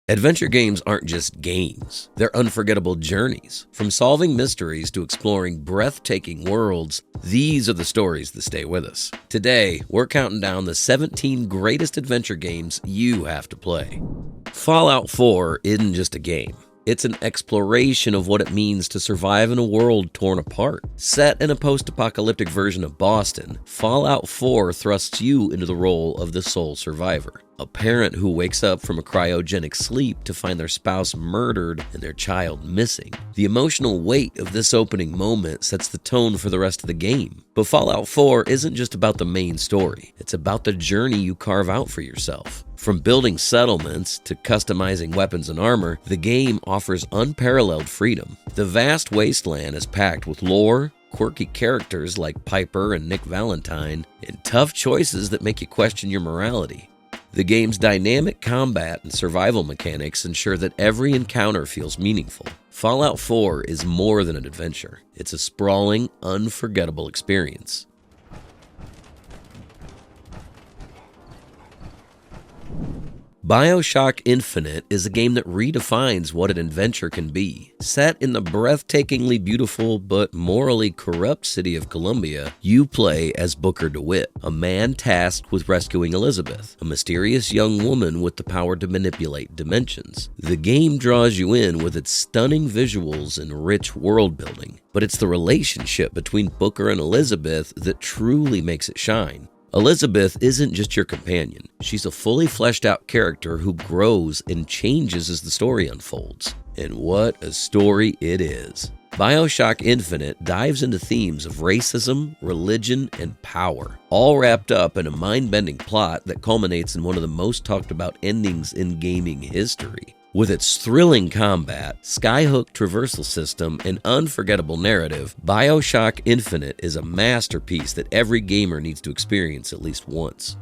Adventure games aren't just games, they're unforgettable journeys. From solving mysteries to exploring breathtaking worlds, these are the stories that stay with us. Today, we're counting down the 17 greatest adventure games you have to play. Fallout 4 isn't just a game. It's an exploration of what it means to survive in a world torn apart. Set in a post-apocalyptic version of Boston, Fallout 4 thrusts you into the role of the sole survivor. A parent who wakes up from a cryogenic sleep to find their spouse murdered and their child missing. The emotional weight of this opening moment sets the tone for the rest of the game. But Fallout 4 isn't just about the main story. It's about the journey you carve out for yourself. From building settlements to customizing weapons and armor, the game offers unparalleled freedom. The vast wasteland is packed with lore, quirky characters like Piper and Nick Valentine, and tough choices that make you question your morality. The game's dynamic combat and survival mechanics ensure that every encounter feels meaningful. Fallout 4 is more than an adventure. It's a sprawling, unforgettable experience. Bioshock Infinite is a game that redefines what an adventure can be. Set in the breathtakingly beautiful but morally corrupt city of Columbia, you play as Booker DeWitt, a man tasked with rescuing Elizabeth, a mysterious young woman with the power to manipulate dimensions. The game draws you in with its stunning visuals and rich world building, but it's the relationship between Booker and Elizabeth that truly makes it shine. Elizabeth isn't just your companion. She's a fully fleshed out character who grows and changes as the story unfolds. And what a story it is. Bioshock Infinite dives into themes of racism, religion, and power, all wrapped up in a mind-bending plot that culminates in one of the most talked about endings in gaming history. With its thrilling combat, skyhook traversal system, and unforgettable narrative, Bioshock Infinite is a masterpiece that every gamer needs to experience at least once.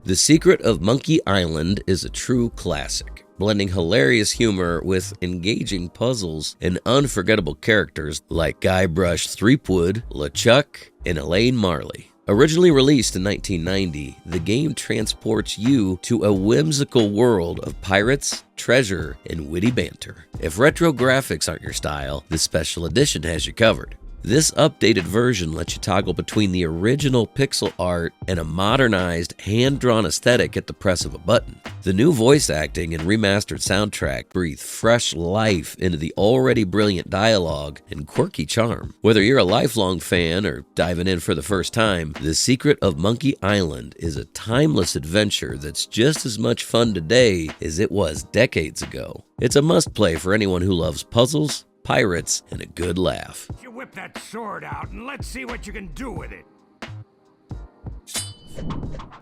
The Secret of Monkey Island is a true classic, blending hilarious humor with engaging puzzles and unforgettable characters like Guybrush Threepwood, LeChuck, and Elaine Marley. Originally released in 1990, the game transports you to a whimsical world of pirates, treasure, and witty banter. If retro graphics aren't your style, this special edition has you covered. This updated version lets you toggle between the original pixel art and a modernized, hand-drawn aesthetic at the press of a button. The new voice acting and remastered soundtrack breathe fresh life into the already brilliant dialogue and quirky charm. Whether you're a lifelong fan or diving in for the first time, The Secret of Monkey Island is a timeless adventure that's just as much fun today as it was decades ago. It's a must-play for anyone who loves puzzles, pirates, and a good laugh. You whip that sword out and let's see what you can do with it.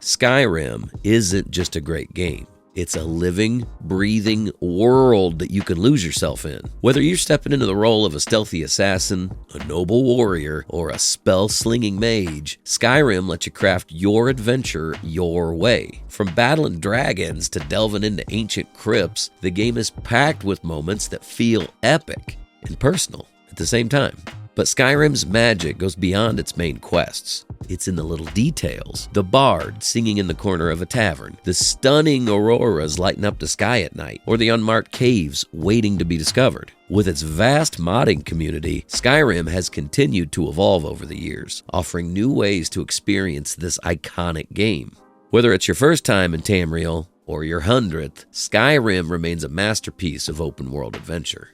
Skyrim isn't just a great game. It's a living, breathing world that you can lose yourself in. Whether you're stepping into the role of a stealthy assassin, a noble warrior, or a spell-slinging mage, Skyrim lets you craft your adventure your way. From battling dragons to delving into ancient crypts, the game is packed with moments that feel epic and personal at the same time. But Skyrim's magic goes beyond its main quests. It's in the little details. The bard singing in the corner of a tavern, the stunning auroras lighting up the sky at night, or the unmarked caves waiting to be discovered. With its vast modding community, Skyrim has continued to evolve over the years, offering new ways to experience this iconic game. Whether it's your first time in Tamriel or your 100th, Skyrim remains a masterpiece of open-world adventure.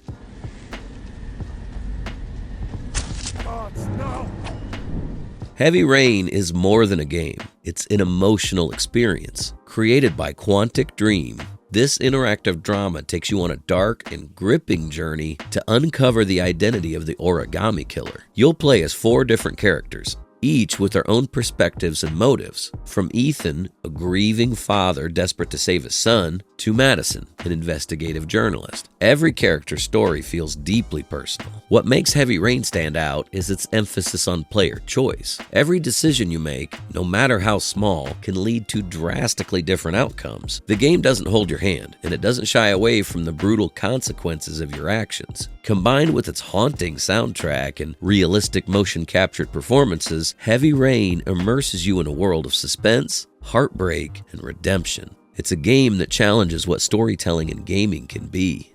No. Heavy Rain is more than a game. It's an emotional experience. Created by Quantic Dream, this interactive drama takes you on a dark and gripping journey to uncover the identity of the origami killer. You'll play as 4 different characters, each with their own perspectives and motives. From Ethan, a grieving father desperate to save his son, to Madison, an investigative journalist. Every character's story feels deeply personal. What makes Heavy Rain stand out is its emphasis on player choice. Every decision you make, no matter how small, can lead to drastically different outcomes. The game doesn't hold your hand, and it doesn't shy away from the brutal consequences of your actions. Combined with its haunting soundtrack and realistic motion-captured performances, Heavy Rain immerses you in a world of suspense, heartbreak, and redemption. It's a game that challenges what storytelling and gaming can be.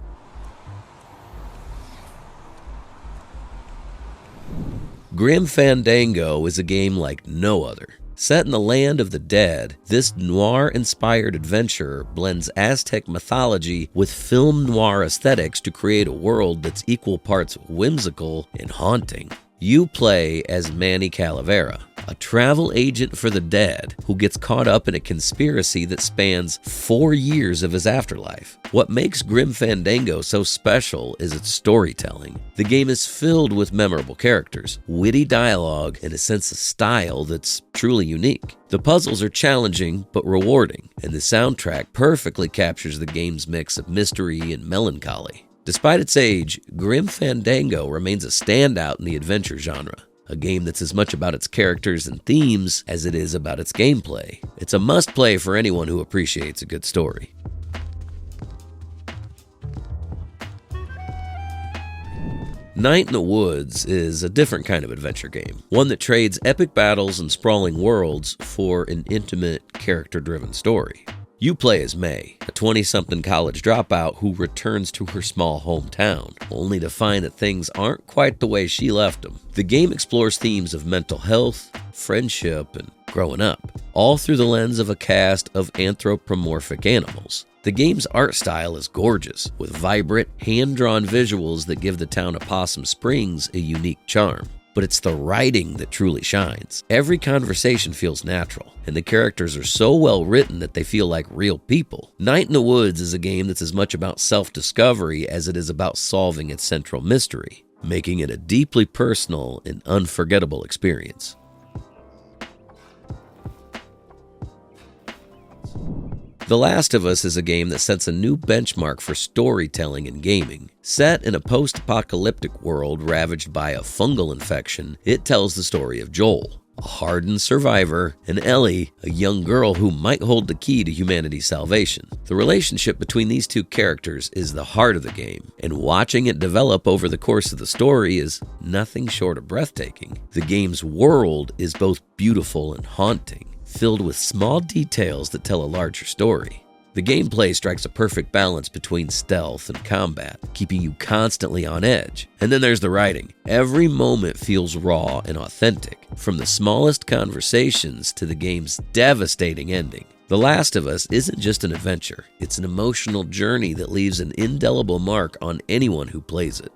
Grim Fandango is a game like no other. Set in the land of the dead, this noir-inspired adventure blends Aztec mythology with film noir aesthetics to create a world that's equal parts whimsical and haunting. You play as Manny Calavera, a travel agent for the dead who gets caught up in a conspiracy that spans 4 years of his afterlife. What makes Grim Fandango so special is its storytelling. The game is filled with memorable characters, witty dialogue, and a sense of style that's truly unique. The puzzles are challenging but rewarding, and the soundtrack perfectly captures the game's mix of mystery and melancholy. Despite its age, Grim Fandango remains a standout in the adventure genre, a game that's as much about its characters and themes as it is about its gameplay. It's a must-play for anyone who appreciates a good story. Night in the Woods is a different kind of adventure game, one that trades epic battles and sprawling worlds for an intimate, character-driven story. You play as May, a 20-something college dropout who returns to her small hometown, only to find that things aren't quite the way she left them. The game explores themes of mental health, friendship, and growing up, all through the lens of a cast of anthropomorphic animals. The game's art style is gorgeous, with vibrant, hand-drawn visuals that give the town of Possum Springs a unique charm. But it's the writing that truly shines. Every conversation feels natural, and the characters are so well written that they feel like real people. Night in the Woods is a game that's as much about self-discovery as it is about solving its central mystery, making it a deeply personal and unforgettable experience. The Last of Us is a game that sets a new benchmark for storytelling in gaming. Set in a post-apocalyptic world ravaged by a fungal infection, it tells the story of Joel, a hardened survivor, and Ellie, a young girl who might hold the key to humanity's salvation. The relationship between these two characters is the heart of the game, and watching it develop over the course of the story is nothing short of breathtaking. The game's world is both beautiful and haunting, filled with small details that tell a larger story. The gameplay strikes a perfect balance between stealth and combat, keeping you constantly on edge. And then there's the writing. Every moment feels raw and authentic, from the smallest conversations to the game's devastating ending. The Last of Us isn't just an adventure, it's an emotional journey that leaves an indelible mark on anyone who plays it.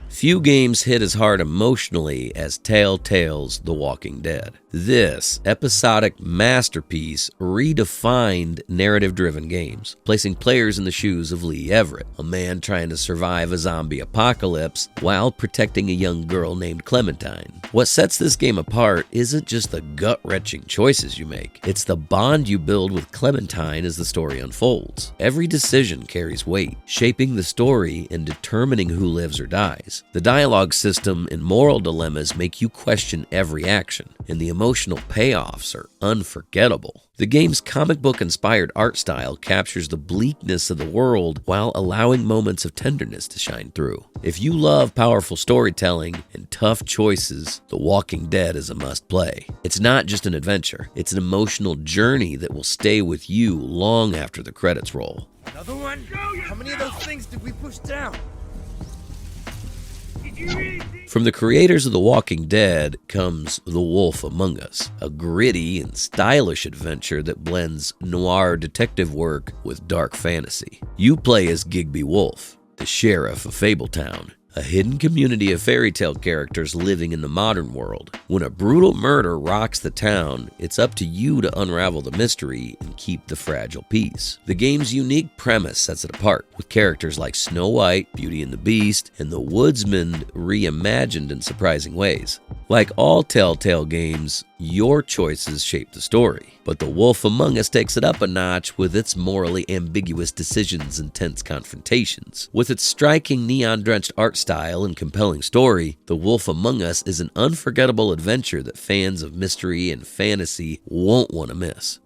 Few games hit as hard emotionally as Telltale's The Walking Dead. This episodic masterpiece redefined narrative-driven games, placing players in the shoes of Lee Everett, a man trying to survive a zombie apocalypse while protecting a young girl named Clementine. What sets this game apart isn't just the gut-wrenching choices you make, it's the bond you build with Clementine as the story unfolds. Every decision carries weight, shaping the story and determining who lives or dies. The dialogue system and moral dilemmas make you question every action, and the emotional payoffs are unforgettable. The game's comic book-inspired art style captures the bleakness of the world while allowing moments of tenderness to shine through. If you love powerful storytelling and tough choices, The Walking Dead is a must-play. It's not just an adventure, it's an emotional journey that will stay with you long after the credits roll. Another one? How many of those things did we push down? From the creators of The Walking Dead comes The Wolf Among Us, a gritty and stylish adventure that blends noir detective work with dark fantasy. You play as Gigby Wolf, the sheriff of Fabletown, a hidden community of fairy tale characters living in the modern world. When a brutal murder rocks the town, it's up to you to unravel the mystery and keep the fragile peace. The game's unique premise sets it apart, with characters like Snow White, Beauty and the Beast, and the Woodsman reimagined in surprising ways. Like all Telltale games, your choices shape the story, but The Wolf Among Us takes it up a notch with its morally ambiguous decisions and tense confrontations. With its striking neon-drenched art style and compelling story, The Wolf Among Us is an unforgettable adventure that fans of mystery and fantasy won't want to miss.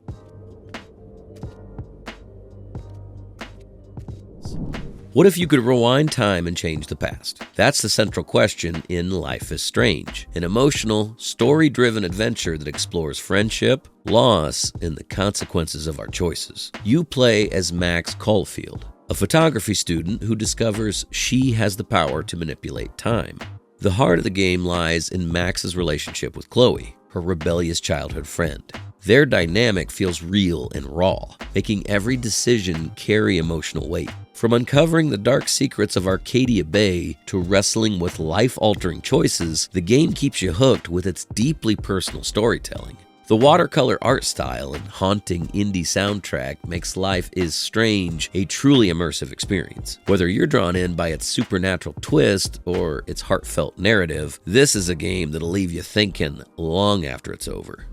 What if you could rewind time and change the past? That's the central question in Life is Strange, an emotional, story-driven adventure that explores friendship, loss, and the consequences of our choices. You play as Max Caulfield, a photography student who discovers she has the power to manipulate time. The heart of the game lies in Max's relationship with Chloe, her rebellious childhood friend. Their dynamic feels real and raw, making every decision carry emotional weight. From uncovering the dark secrets of Arcadia Bay to wrestling with life-altering choices, the game keeps you hooked with its deeply personal storytelling. The watercolor art style and haunting indie soundtrack makes Life is Strange a truly immersive experience. Whether you're drawn in by its supernatural twist or its heartfelt narrative, this is a game that'll leave you thinking long after it's over.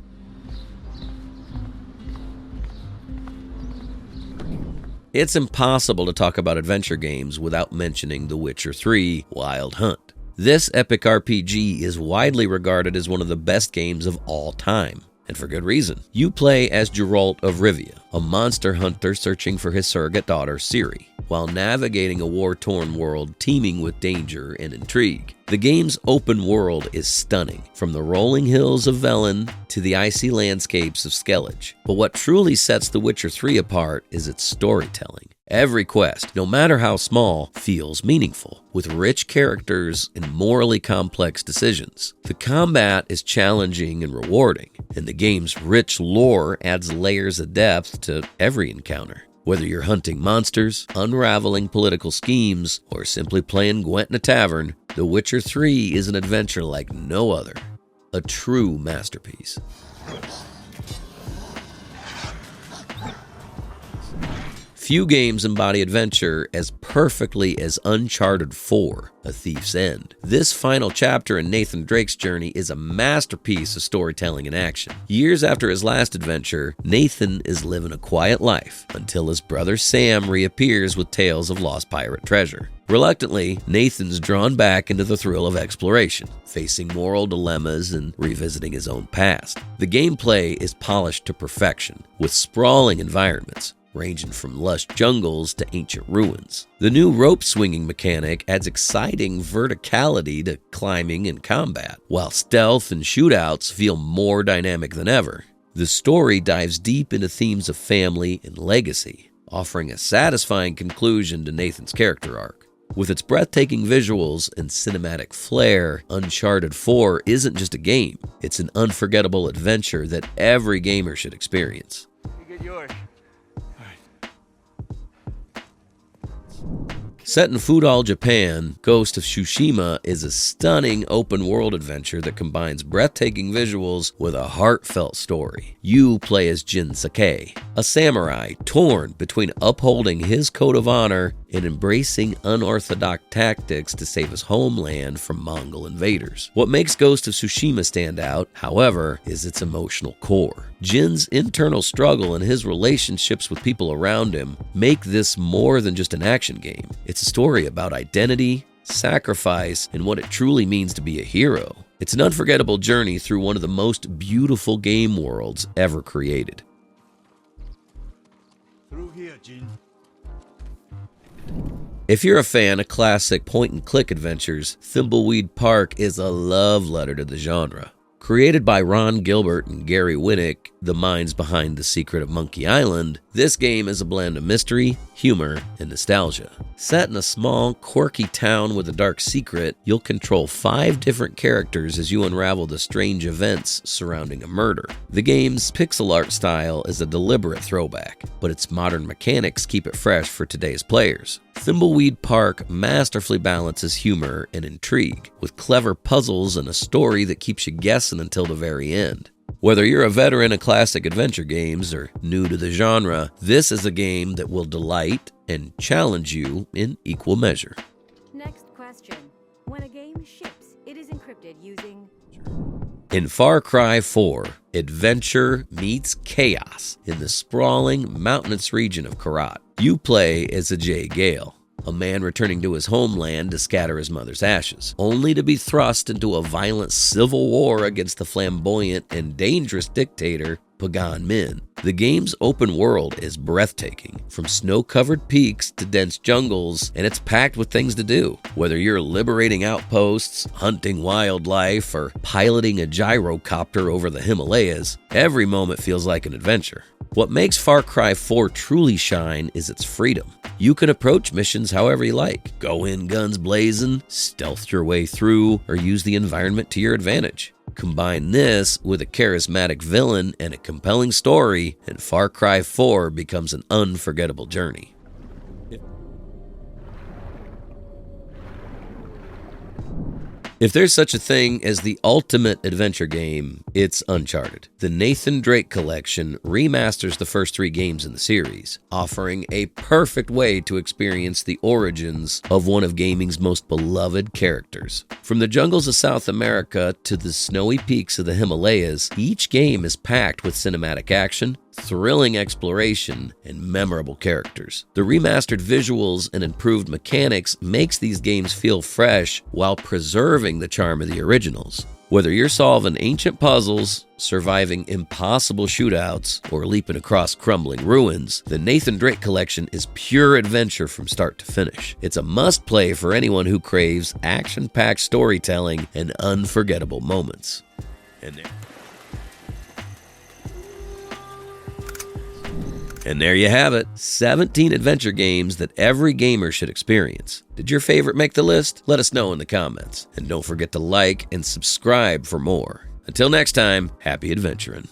It's impossible to talk about adventure games without mentioning The Witcher 3: Wild Hunt. This epic RPG is widely regarded as one of the best games of all time, and for good reason. You play as Geralt of Rivia, a monster hunter searching for his surrogate daughter, Ciri, while navigating a war-torn world teeming with danger and intrigue. The game's open world is stunning, from the rolling hills of Velen to the icy landscapes of Skellige. But what truly sets The Witcher 3 apart is its storytelling. Every quest, no matter how small, feels meaningful, with rich characters and morally complex decisions. The combat is challenging and rewarding, and the game's rich lore adds layers of depth to every encounter. Whether you're hunting monsters, unraveling political schemes, or simply playing Gwent in a tavern, The Witcher 3 is an adventure like no other. A true masterpiece. Few games embody adventure as perfectly as Uncharted 4, A Thief's End. This final chapter in Nathan Drake's journey is a masterpiece of storytelling and action. Years after his last adventure, Nathan is living a quiet life until his brother Sam reappears with tales of lost pirate treasure. Reluctantly, Nathan's drawn back into the thrill of exploration, facing moral dilemmas and revisiting his own past. The gameplay is polished to perfection, with sprawling environments, ranging from lush jungles to ancient ruins. The new rope-swinging mechanic adds exciting verticality to climbing and combat, while stealth and shootouts feel more dynamic than ever. The story dives deep into themes of family and legacy, offering a satisfying conclusion to Nathan's character arc. With its breathtaking visuals and cinematic flair, Uncharted 4 isn't just a game, it's an unforgettable adventure that every gamer should experience. You get yours. Set in feudal Japan, Ghost of Tsushima is a stunning open-world adventure that combines breathtaking visuals with a heartfelt story. You play as Jin Sakai, a samurai torn between upholding his code of honor and embracing unorthodox tactics to save his homeland from Mongol invaders. What makes Ghost of Tsushima stand out, however, is its emotional core. Jin's internal struggle and his relationships with people around him make this more than just an action game. It's a story about identity, sacrifice, and what it truly means to be a hero. It's an unforgettable journey through one of the most beautiful game worlds ever created. Through here, Jin. If you're a fan of classic point-and-click adventures, Thimbleweed Park is a love letter to the genre. Created by Ron Gilbert and Gary Winnick, the minds behind The Secret of Monkey Island, this game is a blend of mystery, humor, and nostalgia. Set in a small, quirky town with a dark secret, you'll control 5 different characters as you unravel the strange events surrounding a murder. The game's pixel art style is a deliberate throwback, but its modern mechanics keep it fresh for today's players. Thimbleweed Park masterfully balances humor and intrigue, with clever puzzles and a story that keeps you guessing until the very end. Whether you're a veteran of classic adventure games or new to the genre, this is a game that will delight and challenge you in equal measure. Next question. When a game ships, it is encrypted using... In Far Cry 4, adventure meets chaos in the sprawling, mountainous region of Karat. You play as Ajay Gale, a man returning to his homeland to scatter his mother's ashes, only to be thrust into a violent civil war against the flamboyant and dangerous dictator Pagan Min. The game's open world is breathtaking, from snow-covered peaks to dense jungles, and it's packed with things to do. Whether you're liberating outposts, hunting wildlife, or piloting a gyrocopter over the Himalayas, every moment feels like an adventure. What makes Far Cry 4 truly shine is its freedom. You can approach missions however you like. Go in guns blazing, stealth your way through, or use the environment to your advantage. Combine this with a charismatic villain and a compelling story, and Far Cry 4 becomes an unforgettable journey. If there's such a thing as the ultimate adventure game, it's Uncharted. The Nathan Drake Collection remasters the first 3 games in the series, offering a perfect way to experience the origins of one of gaming's most beloved characters. From the jungles of South America to the snowy peaks of the Himalayas, each game is packed with cinematic action, thrilling exploration, and memorable characters. The remastered visuals and improved mechanics makes these games feel fresh while preserving the charm of the originals. Whether you're solving ancient puzzles, surviving impossible shootouts, or leaping across crumbling ruins, the Nathan Drake Collection is pure adventure from start to finish. It's a must-play for anyone who craves action-packed storytelling and unforgettable moments. And there you have it, 17 adventure games that every gamer should experience. Did your favorite make the list? Let us know in the comments. And don't forget to like and subscribe for more. Until next time, happy adventuring.